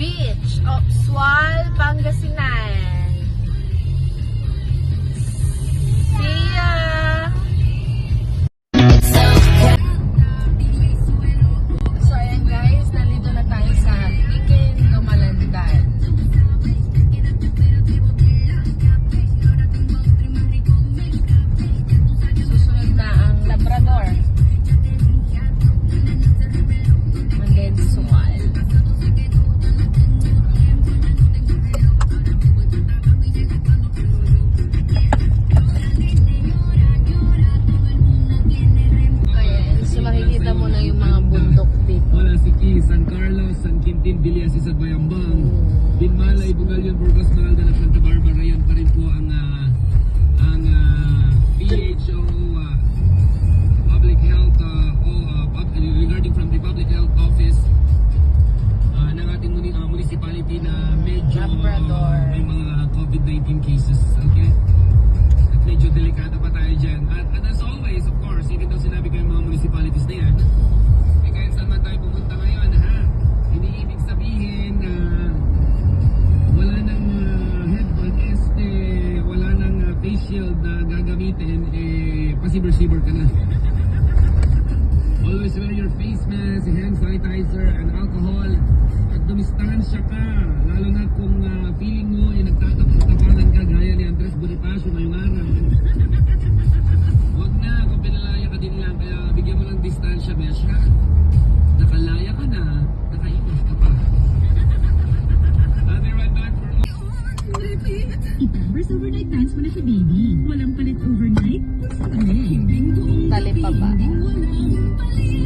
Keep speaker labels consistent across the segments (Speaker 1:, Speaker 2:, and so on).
Speaker 1: Beach of Sual, Pangasinan. See ya! So ayan guys, nandito na tayo sa Iken, Gumalandan. Susunod na ang Labrador. And then Sual. Ayan, so makikita mo na yung mga bundok dito.
Speaker 2: Wala si Key, San Carlos, San Quintin, Villas, Isag Bayambang, Binmalay, Bugalyon, Burgos, Malda, Santa Barbara. Yan pa rin po ang PHO Public Health regarding from the Public Health Office ng ating municipality na medyo
Speaker 1: Labrador.
Speaker 2: may mga COVID-19 cases. Okay? At medyo delikado pa tayo dyan. At as always, of course, even though sinabi ko yung mga municipalities na yan, eh kahit saan man tayo pumunta ngayon, ha? Hindi ibig sabihin na wala nang headband, wala nang face shield na gagamitin, pasiber-siber ka na. Always wear your face mask, hand sanitizer, and alcohol. At dumistansya ka, lalo na kung feeling mo nagtatapos-tapanan ka gaya ni Andres Bonifacio ngayong araw. Huwag na, kung pinalaya ka din lang, kaya bigyan mo ng distansya, besh ka. Nakalaya ka na, nakaiwas ka pa. I'll be right back for more.
Speaker 3: I-Pampers overnight plans mo na si baby. Walang palit overnight?
Speaker 1: Tali pa ba?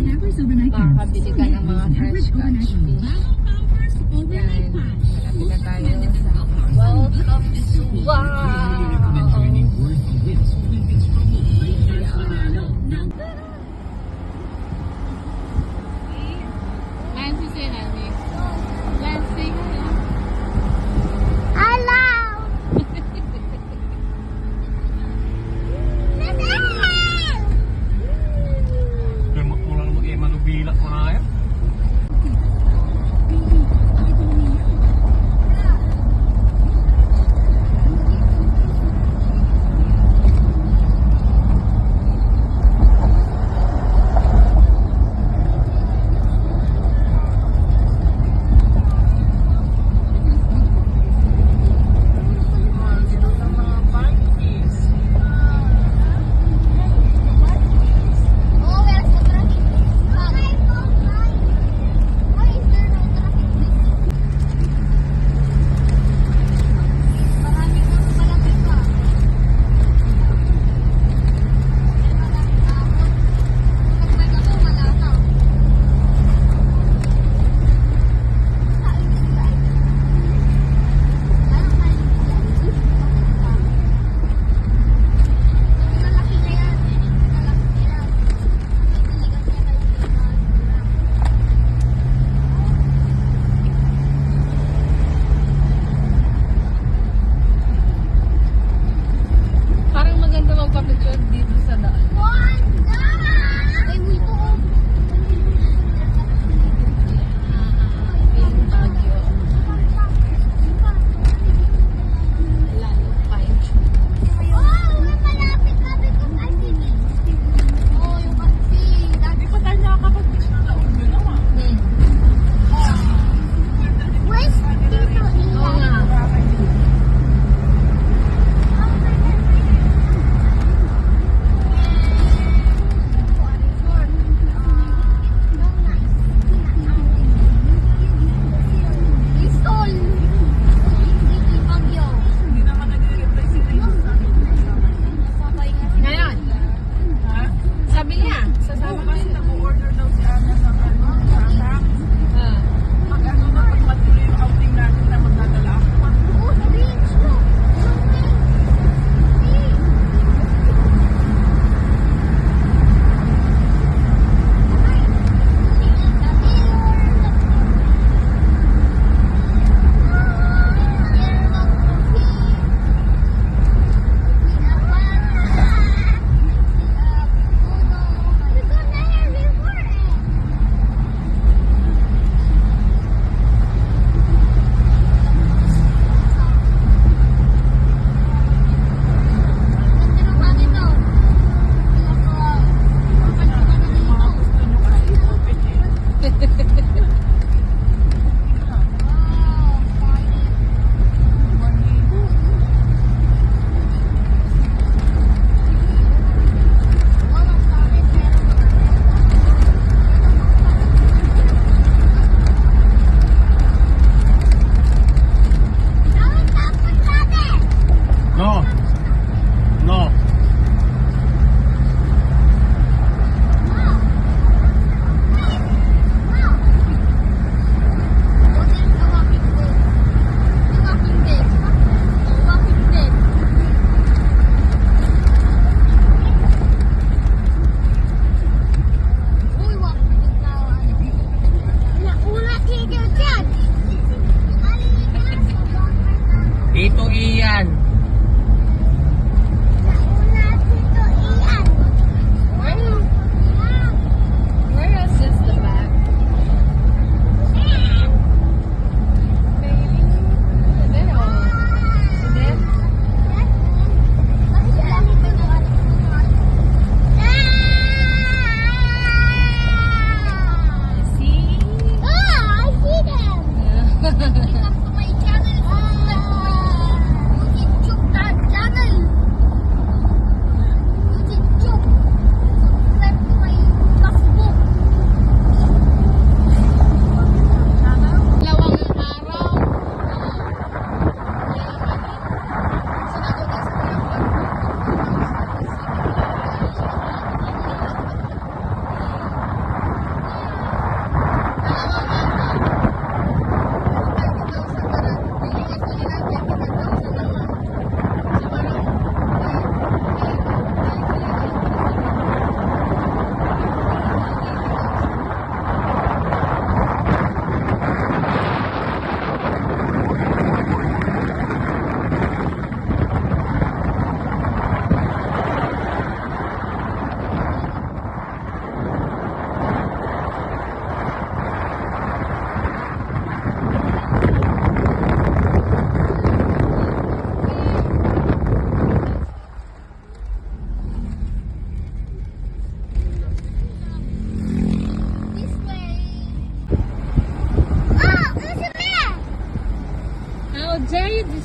Speaker 3: Pampers overnight plans.
Speaker 1: Makakabili ka ng mga fresh catch fish.
Speaker 3: Pampers
Speaker 1: Yan.
Speaker 3: overnight plans.
Speaker 1: Malapit na tayo sa Welcome to Wow! Nancy, say honey. Nancy. Hello!
Speaker 2: Wala namang manubila ko na yan.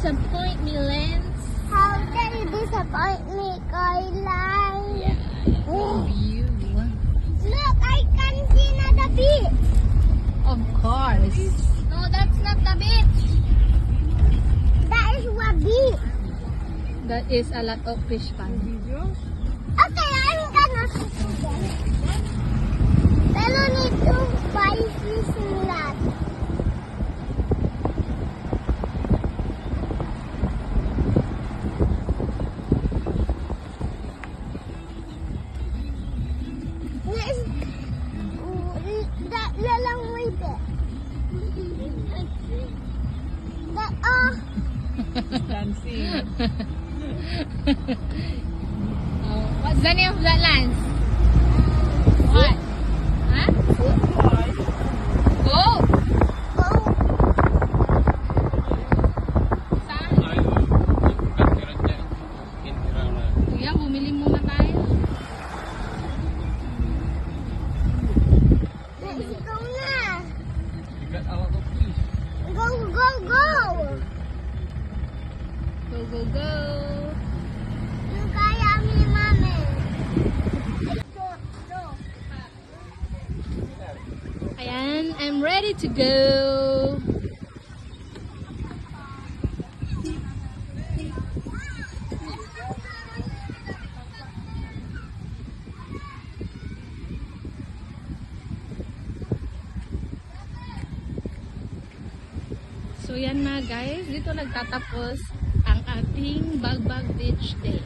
Speaker 1: disappoint me, Lance?
Speaker 4: How can you disappoint me, Kailan?
Speaker 1: You.
Speaker 4: Look, I can see na the beach.
Speaker 1: Of course.
Speaker 4: No, that's not the beach. That is what beach.
Speaker 1: That is a lot of fish pond.
Speaker 4: Okay, I'm gonna sit again. Pero need to buy fish lot. That lang wait it. That
Speaker 1: Dancing. What's the name of that Lance? What? Huh? Go!
Speaker 4: oh,
Speaker 1: Saan? Kuya, bumili muna tayo.
Speaker 4: let's go na. Go, go, go.
Speaker 1: Go, go, go!
Speaker 4: Yung kaya mi mami. Go, go.
Speaker 1: Ayan, I'm ready to go! So yan na guys, dito nagtatapos ang ating Bagbag Beach Day.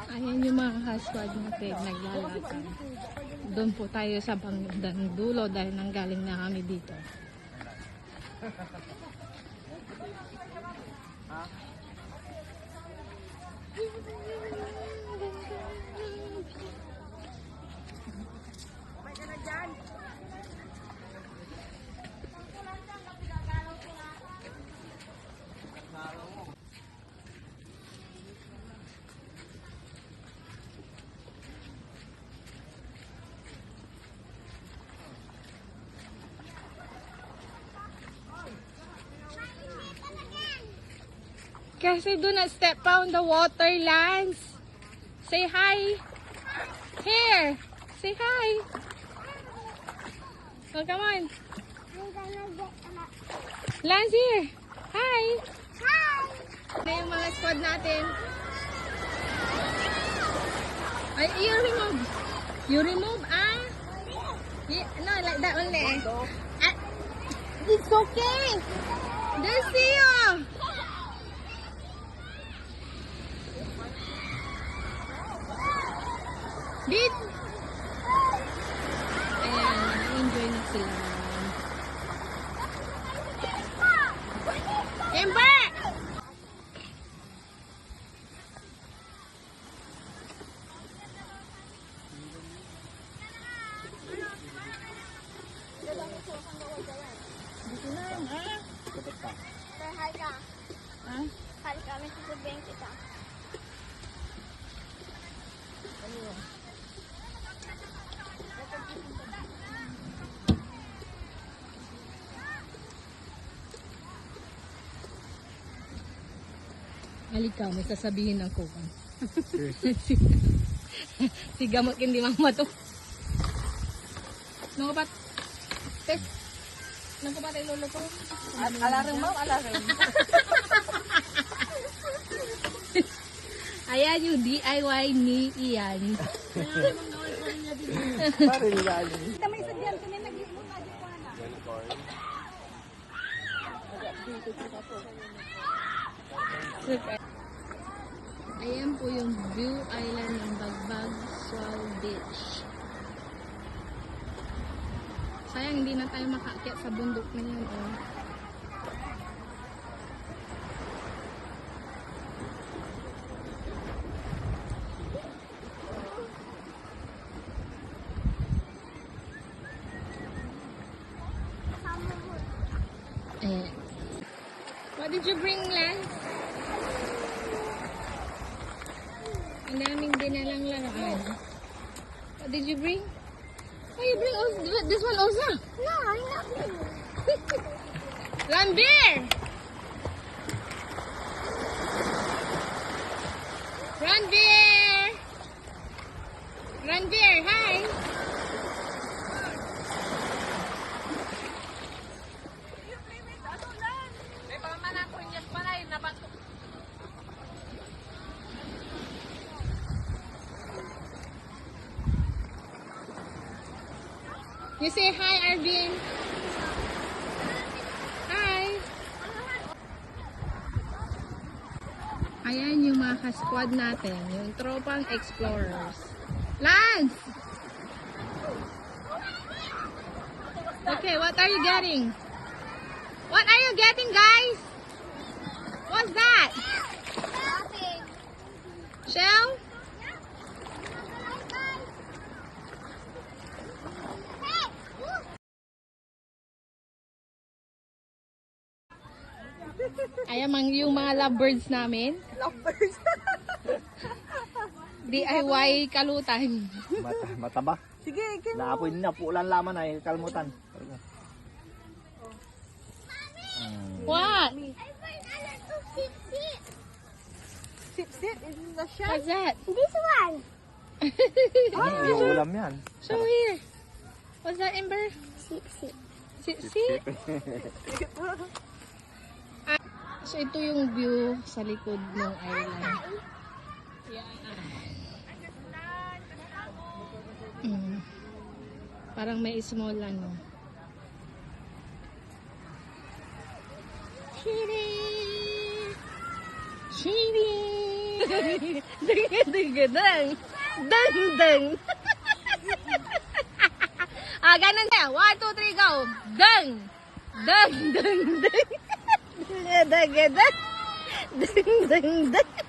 Speaker 1: Ayan yung mga haswag natin naglalakad. Doon po tayo sa bandang dulo dahil nanggaling na kami dito. Kasi do not step on the water, Lance. Say hi. Here. Say hi. Oh, come on.
Speaker 4: I'm gonna get
Speaker 1: Lance, here. Hi.
Speaker 4: Hi.
Speaker 1: Ano yung mga squad natin? Ay, you remove. You remove, ah? No, like that only. Ah, it's okay. They see you. Did? Ayan, enjoy na sila. Ember!
Speaker 4: Hi ka.
Speaker 1: Ah?
Speaker 4: Hi ka. May sasabihin kita.
Speaker 1: Halika, may sasabihin ako. Si gamot hindi mama to. Nung kapat. Tes. Nung kapat ay lolo ko.
Speaker 5: Alarang ma'am, alarang.
Speaker 1: Ayan yung DIY ni Ian.
Speaker 5: Parang lagi.
Speaker 1: Ayan po yung view island ng Bagbag Swal Beach. Sayang hindi na tayo makaakyat sa bundok na yun. Oh. Ayan. What did you bring, Lance? Ang daming dinalang laruan. What did you bring? Oh, you bring also, this one also?
Speaker 4: No, I'm not bringing.
Speaker 1: Ranbir! Ranbir! Ranbir, hi! You say hi, Arvin. Hi. Ayan yung mga ka-squad natin, yung tropang explorers. Lance! Okay, what are you getting? What are you getting, guys? What's that?
Speaker 4: Nothing.
Speaker 1: Shell?
Speaker 4: Hey, look.
Speaker 1: Ayan yung mga lovebirds namin.
Speaker 5: Lovebirds.
Speaker 1: DIY kalutan.
Speaker 6: Mataba.
Speaker 5: Sige,
Speaker 6: Naapoy na po ulan laman ay kalmutan.
Speaker 1: What?
Speaker 4: I find a little sip.
Speaker 5: Sit in the shell.
Speaker 1: What's that?
Speaker 4: This one.
Speaker 6: Yung ulam yan.
Speaker 1: Show here. What's that, Ember?
Speaker 4: Sip.
Speaker 1: See? So, ito yung view sa likod ng island. Parang may small ano. Chiri! Chiri! Dang! Dang! Ganun siya. 1, 2, 3, go! Dang! Dang! Dang! Dang! Dang! Dang! Dang! Dang!